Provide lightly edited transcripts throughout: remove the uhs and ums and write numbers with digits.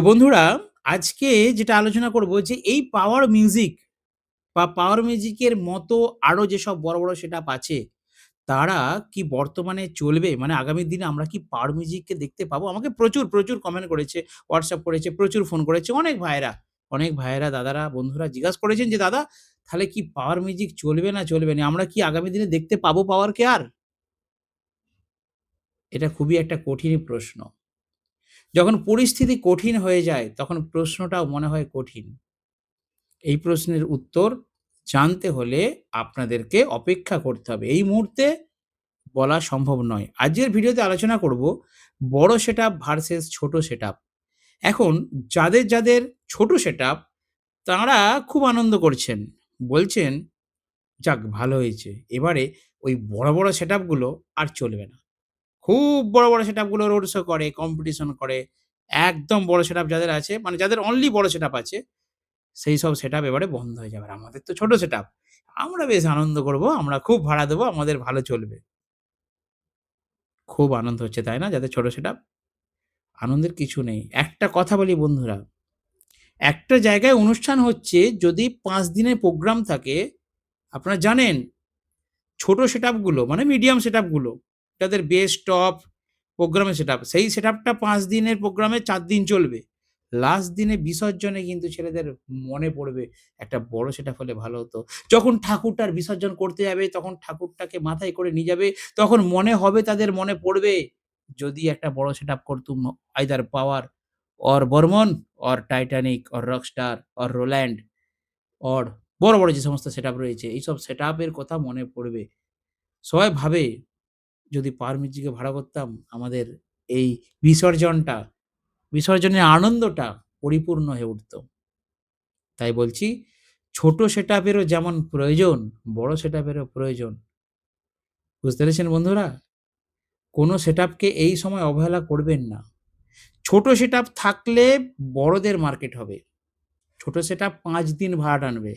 বন্ধুরা, আজকে যেটা আলোচনা করব যে এই পাওয়ার মিউজিক বা পাওয়ার মিউজিকের মতো আরো যেসব বড়, বড় সেটআপ আছে, তারা কি বর্তমানে চলবে? মানে আগামী দিনে আমরা কি পাওয়ার মিউজিককে দেখতে পাবো? আমাকে প্রচুর, প্রচুর কমেন্ট করেছে, WhatsApp করেছে, প্রচুর ফোন করেছে অনেক ভাইয়েরা, দাদারা, বন্ধুরা জিজ্ঞাসা করেছেন যে, "দাদা, তাহলে কি পাওয়ার মিউজিক চলবে না চলবে না? আমরা কি আগামী দিনে দেখতে পাবো পাওয়ারকে আর?" এটা খুবই একটা কঠিন প্রশ্ন। যখন পরিস্থিতি কঠিন হয়ে যায়, তখন প্রশ্নটাও মনে হয় কঠিন। এই প্রশ্নের উত্তর জানতে হলে আপনাদেরকে অপেক্ষা করতে হবে। এই মুহূর্তে বলা সম্ভব নয়। আজকের ভিডিওতে আলোচনা করব বড় সেটআপ ভার্সেস ছোট সেটআপ। এখন যাদের ছোট সেটআপ তারা খুব আনন্দ করছেন। বলছেন, "যাক ভালো হয়েছে। এবারে ওই বড়, বড় সেটআপ গুলো আর চলবে না।" খুব বড়, বড় সেটআপ গুলো রোড শো করে, কম্পিটিশন করে। একদম বড় সেটআপ যাদের আছে মানে যাদের অনলি বড় সেটআপ আছে সেইসব সেটআপ এবারে বন্ধ হয়ে যাবে। আর আমাদের তো ছোট সেটআপ। আমরা বেশ আনন্দ করব। আমরা খুব ভাড়া দেবো। আমাদের ভালো চলবে। খুব আনন্দ হচ্ছে, তাই না? যাদের ছোট সেটআপ? আনন্দের কিছু নেই। একটা কথা বলি বন্ধুরা, একটা জায়গায় অনুষ্ঠান হচ্ছে যদি ৫ দিনের প্রোগ্রাম থাকে, আপনারা জানেন ছোট সেটআপ গুলো মানে মিডিয়াম সেটআপ গুলো, যাদের বেস, টপ, প্রোগ্রামের সেটআপ, সেই সেটআপটা ৫ দিনের প্রোগ্রামে ৪ দিন চলবে। লাস্ট দিনে বিসর্জনে কিন্তু ছেলেদের মনে পড়বে, একটা বড় সেটআপ হলে ভালো হতো। যখন ঠাকুরটার বিসর্জন করতে যাবে, তখন ঠাকুরটাকে মাথায় করে নিয়ে যাবে, তখন মনে হবে তাদের মনে পড়বে, যদি একটা বড় সেটআপ করতুম, either Power or Barman or Titanic or Rockstar or Roland or বড়, বড় যে সমস্ত সেটআপ রয়েছে, এইসব সেটআপের কথা মনে পড়বে। সবাই ভাবে যদি পাওয়ার মিউজিকে ভাড়া করতাম আমাদের এই বিসর্জনটা, বিসর্জনের আনন্দটা পরিপূর্ণ হয়ে উঠত। তাই বলছি ছোট সেটআপেরও যেমন প্রয়োজন, বড় সেটআপেরও প্রয়োজন। বুঝতে পেরেছেন বন্ধুরা? কোনো সেটআপকে এই সময় অবহেলা করবেন না। ছোট সেটআপ থাকলে বড়দের মার্কেট হবে। ছোট সেটআপ ৫ দিন ভাড়া টানবে।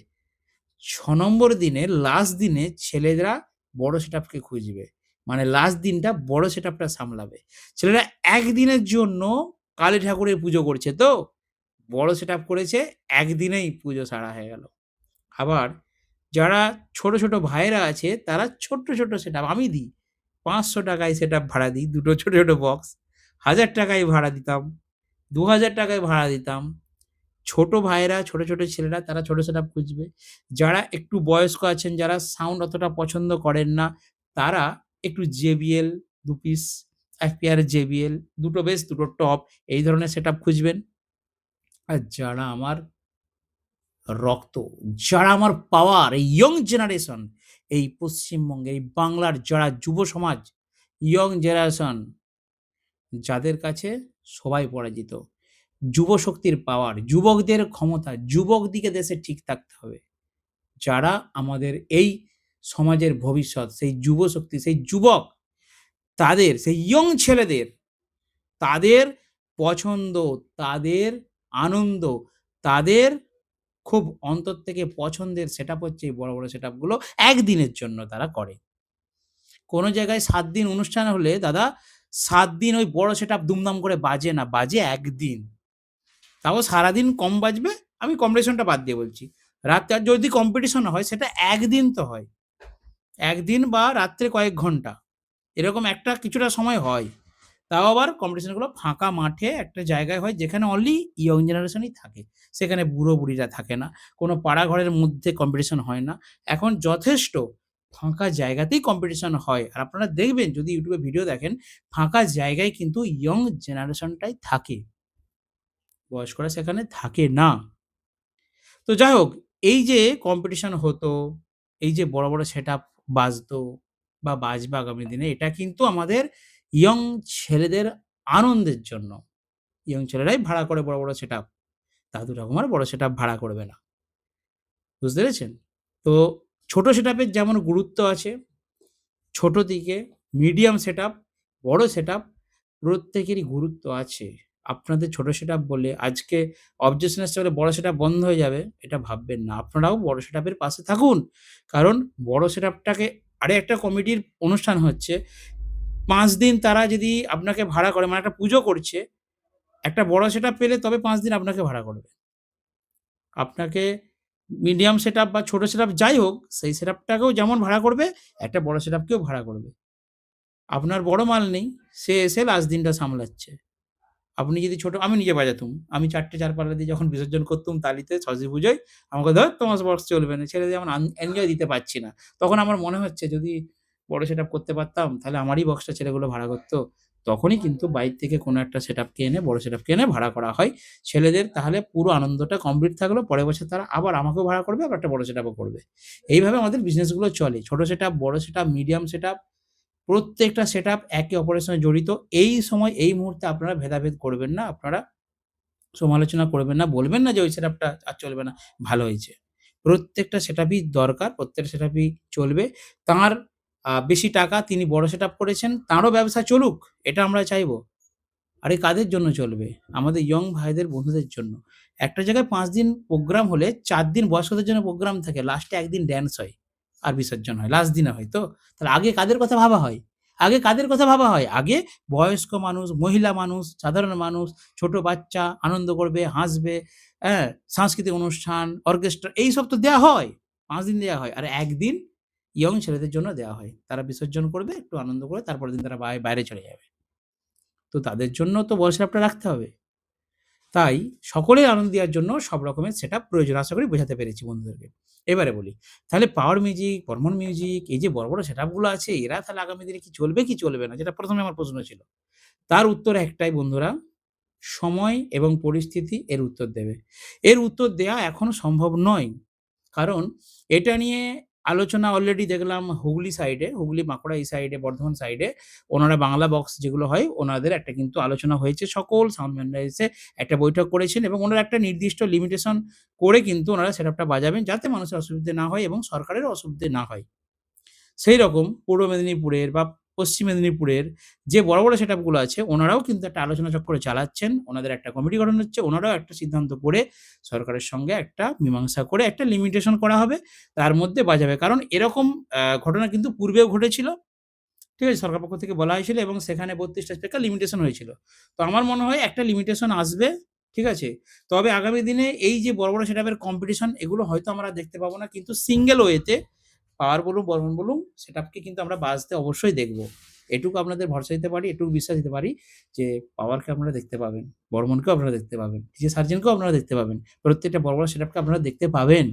৬ নম্বর দিনে লাস্ট দিনে ছেলেরা বড় সেটআপকে খুঁজবে। মানে লাস্ট দিনটা বড় সেটআপটা সামলাবে। ছেলেরা একদিনের জন্য কালী ঠাকুরের পুজো করছে তো, বড় সেটআপ করেছে, একদিনেই পুজো সারা হয়ে গেল। আবার যারা ছোট, ছোট ভাইয়েরা আছে তারা ছোট্ট, ছোট্ট সেটআপ আমি দিই। ৳৫০০ য় সেটআপ ভাড়া দিই। ২ টো ছোট, ছোট বক্স। ৳১,০০০ য় ভাড়া দিতাম। ৳২,০০০ য় ভাড়া দিতাম। ছোট ভাইয়েরা, ছোট, ছোট ছেলেরা তারা ছোট সেটআপ খুঁজবে। যারা একটু বয়স্ক আছেন, যারা সাউন্ড অতটা পছন্দ করেন না, তারা একটু JBL ২ piece, ১ pair JBL, ২ to base, ২ to top এই ধরনের সেটআপ খুঁজবেন। আর যারা আমার রক্ত, যারা আমার পাওয়ার, এই ইয়ং জেনারেশন, এই পশ্চিমবঙ্গে, এই বাংলার যারা যুব সমাজ, ইয়ং জেনারেশন যাদের কাছে সবাই পরাজিত। যুবশক্তির পাওয়ার, যুবকদের ক্ষমতা, যুবকদিকে দেশে ঠিক থাকতে হবে। যারা আমাদের এই সমাজের ভবিষ্যৎ, সেই যুবশক্তি, সেই যুবক, তাদের সেই ইয়ং ছেলেদের, তাদের পছন্দ, তাদের আনন্দ, তাদের খুব অন্তর থেকে পছন্দের সেটআপ হচ্ছে এই বড়, বড় সেটআপগুলো একদিনের জন্য তারা করে। কোনো জায়গায় ৭ দিন অনুষ্ঠান হলে দাদা ৭ দিন ওই বড় সেটআপ দুমদাম করে বাজে না, বাজে ১ দিন। তাও সারাদিন কম বাজবে, আমি কম্পিটিশনটা বাদ দিয়ে বলছি। রাতে আর যদি কম্পিটিশন হয় সেটা ১ দিন তো হয়। ১ দিন বা রাত্রে কয়েক ঘন্টা। এরকম একটা কিছুটা সময় হয়। তাও আবার কম্পিটিশন গুলো ফাঁকা মাঠে একটা জায়গায় হয় যেখানে অনলি ইয়ং জেনারেশনই থাকে। সেখানে বুড়ো-বুড়িরা থাকে না। কোনো পাড়া ঘরের মধ্যে কম্পিটিশন হয় না। এখন যথেষ্ট ফাঁকা জায়গাতেই কম্পিটিশন হয়। আর আপনারা দেখবেন যদি YouTube এ ভিডিও দেখেন, ফাঁকা জায়গায় কিন্তু ইয়ং জেনারেশনটাই থাকে। বয়স্করা সেখানে থাকে না। তো যাই হোক, এই যে কম্পিটিশন হতো, এই যে বড়, বড় সেটআপ বাজতো বা বাজবে আগামী দিনে, এটা কিন্তু আমাদের ইয়ং ছেলেদের আনন্দের জন্য। ইয়ং ছেলেরাই ভাড়া করে বড়, বড় সেটআপ। দাদু ঠাকুমার বড় সেটআপ ভাড়া করবে না। বুঝতে পেরেছেন? তো ছোট সেটআপের যেমন গুরুত্ব আছে, ছোট দিকে মিডিয়াম সেটআপ, বড় সেটআপ প্রত্যেকেরই গুরুত্ব আছে। আপনাদের ছোট সেটআপ বলে আজকে অবজেকশন আসছে বলে বড় সেটআপ বন্ধ হয়ে যাবে, এটা ভাববেন না। আপনারাও বড় সেটআপের পাশে থাকুন। কারণ বড় সেটআপটাকে আরে একটা কমিটির অনুষ্ঠান হচ্ছে, ৫ দিন তারা যদি আপনাকে ভাড়া করে মানে একটা পুজো করছে, একটা বড় সেটআপ পেলে তবে ৫ দিন আপনাকে ভাড়া করবে। আপনাকে মিডিয়াম সেটআপ বা ছোট সেটআপ যাই হোক, সেই সেটআপটাকেও যেমন ভাড়া করবে, একটা বড় সেটআপকেও ভাড়া করবে। আপনার বড় মাল নেই, সে এসে লাস্ট দিনটা সামলাচ্ছে। আপনি যদি ছোট আমি নিজে বাজাতুম। আমি ৪ টে চারপাল্লা দিয়ে যখন বিসর্জন করতুম তালিতে সরস্বতী পুজোয়, আমাকে "ধুর তোমার বক্স চলবে না।" ছেড়ে দিয়ে এখন এনজয় দিতে পারছি না। তখন আমার মনে হচ্ছে যদি বড় সেটআপ করতে পারতাম তাহলে আমারই বক্সটা ছেলেগুলো ভাড়া করত। তখনই কিন্তু বাইরে থেকে কোনো একটা সেটআপকে এনে বড় সেটআপকে এনে ভাড়া করা হয়। ছেলেদের তাহলে পুরো আনন্দটা কমপ্লিট থাকলো। পরের বছর তারা আবার আমাকেও ভাড়া করবে, আবার একটা বড় সেটআপও করবে। এইভাবে আমাদের বিজনেসগুলো চলে। ছোট সেটআপ, বড় সেটআপ, মিডিয়াম সেটআপ প্রত্যেকটা সেটআপ একে অপরের সঙ্গে জড়িত। এই সময় এই মুহূর্তে আপনারা ভেদাভেদ করবেন না। আপনারা সমালোচনা করবেন না। বলবেন না যে ওই সেটআপটা আর চলবে না। ভালো হয়েছে। প্রত্যেকটা সেটআপই দরকার। প্রত্যেকটা সেটআপই চলবে। তাঁর বেশি টাকা তিনি বড় সেটআপ করেছেন। তাঁরও ব্যবসা চলুক। এটা আমরা চাইবো। আর এই কাদের জন্য চলবে? আমাদের ইয়ং ভাইদের বন্ধুদের জন্য। একটা জায়গায় ৫ দিন প্রোগ্রাম হলে ৪ দিন বয়স্কদের জন্য প্রোগ্রাম থাকে। লাস্টে ১ দিন ড্যান্স হয়। আর বিসর্জন হয়। লাস্ট দিনে হয় তো? তাহলে আগে কাদের কথা ভাবা হয়? আগে কাদের কথা ভাবা হয়? আগে বয়স্ক মানুষ, মহিলা মানুষ, সাধারণ মানুষ, ছোট বাচ্চা আনন্দ করবে, হাসবে, হ্যাঁ? সাংস্কৃতিক অনুষ্ঠান, অর্কেস্ট্রা এইসব তো দেয়া হয়। ৫ দিন দেয়া হয়। আর ১ দিন ইয়ং ছেলেদের জন্য দেওয়া হয়। তারা বিসর্জন করবে, একটু আনন্দ করে তারপরের দিন তারা বাইরে চলে যাবে। তো তাদের জন্য তো বড় সেটআপটা রাখতে হবে। তাই সকলের আনন্দ দেওয়ার জন্য সব রকমের সেটআপ প্রয়োজন। আশা করি বোঝাতে পেরেছি বন্ধুদেরকে। এবারে বলি, তাহলে পাওয়ার মিউজিক, বর্মন মিউজিক এই যে বড়, বড় সেটআপ গুলো আছে এরা তাহলে আগামী দিনে কি চলবে কি চলবে না? যেটা ১ম এ আমার প্রশ্ন ছিল। তার উত্তর একটাই বন্ধুরা, সময় এবং পরিস্থিতি এর উত্তর দেবে। এর উত্তর দেয়া এখনো সম্ভব নয়। কারণ এটা নিয়ে আলোচনা অলরেডি দেখলাম হুগলি সাইডে, হুগলি, বাঁকুড়া এই সাইডে, বর্ধমান সাইডে ওনারা বাংলা বক্স যেগুলো হয় ওনাদের একটা কিন্তু আলোচনা হয়েছে। সকল সাউন্ড ম্যানরা এসে একটা বৈঠক করেছেন এবং ওনারা একটা নির্দিষ্ট লিমিটেশন করে কিন্তু ওনারা সেটআপটা বাজাবেন যাতে মানুষের অসুবিধে না হয় এবং সরকারেরও অসুবিধে না হয়। সেইরকম পূর্ব মেদিনীপুরের বা পশ্চিম মেদিনীপুরের যে বড়, বড় সেটআপ গুলো আছে ওনারাও কিন্তু একটা আলোচনা চক্র চালাচ্ছেন। ওনাদের একটা কমিটি গঠন হচ্ছে। ওনারাও একটা সিদ্ধান্ত করে সরকারের সঙ্গে একটা মীমাংসা করে একটা লিমিটেশন করা হবে। তার মধ্যে বাজাবে। কারণ এরকম ঘটনা কিন্তু পূর্বেও ঘটেছিল। ঠিক আছে? সরকার পক্ষ থেকে বলা হয়েছিল এবং সেখানে ৩২ টা স্পিকার লিমিটেশন হয়েছিল। তো আমার মনে হয় একটা লিমিটেশন আসবে। ঠিক আছে? তবে আগামী দিনে এই যে বড়, বড় সেটআপের কম্পিটিশন এগুলো হয়তো আমরা দেখতে পাবো না। কিন্তু সিঙ্গেল ওয়েতে পাওয়ার বলুন, বর্মন বলুন সেটআপকে কিন্তু আমরা বাজতে অবশ্যই দেখব। এটুকু আপনাদের ভরসা দিতে পারি, এটুকু বিশ্বাস দিতে পারি যে পাওয়ারকে আপনারা দেখতে পাবেন। বর্মনকেও আপনারা দেখতে পাবেন। ডিজে সার্জেন্টকেও আপনারা দেখতে পাবেন। প্রত্যেকটা বড়, বড় সেটআপকে আপনারা দেখতে পাবেন।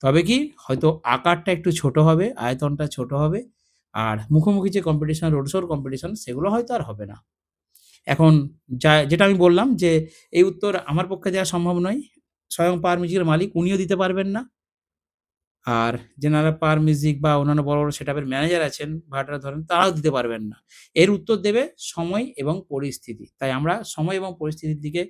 তবে কি হয়তো আকারটা একটু ছোট হবে, আয়তনটা ছোট হবে। আর মুখোমুখি যে কম্পিটিশন, রোড শোর কম্পিটিশন সেগুলো হয়তো আর হবে না। এখন যেটা আমি বললাম যে এই উত্তর আমার পক্ষে দেওয়া সম্ভব নয়। স্বয়ং পাওয়ার মিউজিকের মালিক উনিও দিতে পারবেন না। আর যারা পাওয়ার মিউজিক বা অন্যান্য বড়, বড় সেটআপের ম্যানেজার আছেন, ভাড়াটা ধরেন তারাও দিতে পারবেন না। এর উত্তর দেবে সময় এবং পরিস্থিতি। তাই আমরা সময় এবং পরিস্থিতির দিকে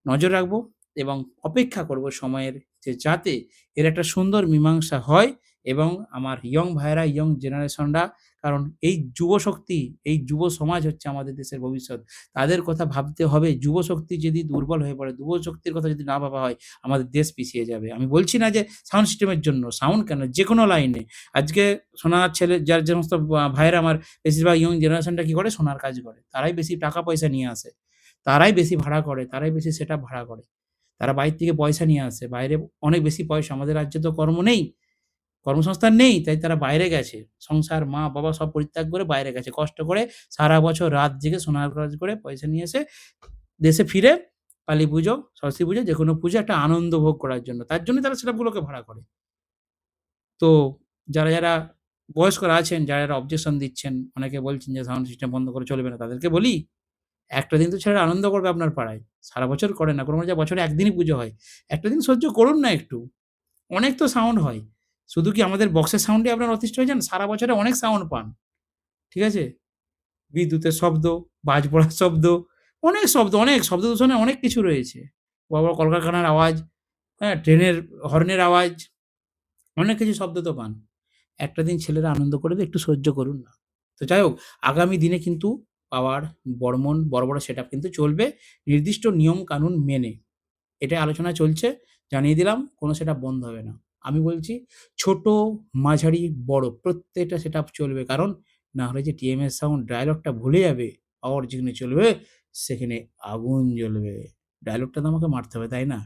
নজর রাখবো এবং অপেক্ষা করব সময়ের যে যাতে এর একটা সুন্দর মীমাংসা হয় এবং আমার ইয়ং ভাইয়েরা, ইয়ং জেনারেশনরা কারণ এই যুবশক্তি, এই যুব সমাজ হচ্ছে আমাদের দেশের ভবিষ্যৎ। তাদের কথা ভাবতে হবে। যুবশক্তি যদি দুর্বল হয়ে পড়ে, যুবশক্তির কথা যদি না ভাবা হয়, আমাদের দেশ পিছিয়ে যাবে। আমি বলছি না যে সাউন্ড সিস্টেমের জন্য, সাউন্ড কেন যেকোনো লাইনে। আজকে সোনার ছেলে যার যে সমস্ত ভাইয়েরা আমার বেশিরভাগ ইয়ং জেনারেশনটা কি করে? সোনার কাজ করে। তারাই বেশি টাকা পয়সা নিয়ে আসে। তারাই বেশি ভাড়া করে, তারাই বেশি সেটআপ ভাড়া করে। তারা বাইরে থেকে পয়সা নিয়ে আসে। বাইরে অনেক বেশি পয়সা। আমাদের রাজ্যে তো কর্ম নেই। কর্মসংস্থান নেই। তাই তারা বাইরে গেছে। সংসার, মা-বাবা সব পরিত্যাগ করে বাইরে গেছে। কষ্ট করে সারা বছর রাত জেগে সোনার কাজ করে পয়সা নিয়ে এসে দেশে ফিরে কালীপুজো, সরস্বতী পুজো যেকোনো পুজো একটা আনন্দ ভোগ করার জন্য। তার জন্যই তারা সেটআপগুলোকে ভাড়া করে। তো যারা বয়স্করা আছেন, যারা অবজেকশন দিচ্ছেন, অনেকে বলছেন যে সাউন্ড সিস্টেম বন্ধ করে চলবে না। তাদেরকে বলি, একটা দিন তো ছেলেরা আনন্দ করবে আপনার পাড়ায়। সারা বছর করে না। কোনো জায়গায় বছরে ১ দিনই পুজো হয়। একটা দিন সহ্য করুন না একটু। অনেক তো সাউন্ড হয়। শুধু কি আমাদের বক্সের সাউন্ডেই আপনারা অতিষ্ঠ হয়ে যান? সারা বছরে অনেক সাউন্ড পান। ঠিক আছে? বিদ্যুতের শব্দ, বাজ পড়ার শব্দ, অনেক শব্দ, অনেক শব্দ দূষণে অনেক কিছু রয়েছে। বড়, বড় কলকারখানার আওয়াজ, হ্যাঁ? ট্রেনের হর্নের আওয়াজ, অনেক কিছু শব্দ তো পান। একটা দিন ছেলেরা আনন্দ করবে, একটু সহ্য করুন না। তো যাই হোক, আগামী দিনে কিন্তু পাওয়ার, বর্মন বড়, বড় সেটআপ কিন্তু চলবে নির্দিষ্ট নিয়ম কানুন মেনে। এটাই আলোচনা চলছে। জানিয়ে দিলাম কোনো সেটআপ বন্ধ হবে না। আমি বলছি ছোট, মাঝারি, বড় প্রত্যেকটা সেটআপ চলবে। কারণ না হলে যে টিএমএস সাউন্ড ডায়ালগটা ভুলে যাবে, পাওয়ার যেখানে চলবে সেখানে আগুন জ্বলবে। ডায়লগটা তো আমাকে মারতে হবে, তাই না?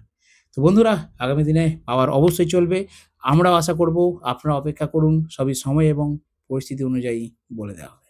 তো বন্ধুরা, আগামী দিনে পাওয়ার অবশ্যই চলবে। আমরাও আশা করব, আপনারা অপেক্ষা করুন। সবই সময় এবং পরিস্থিতি অনুযায়ী বলে দেওয়া হবে।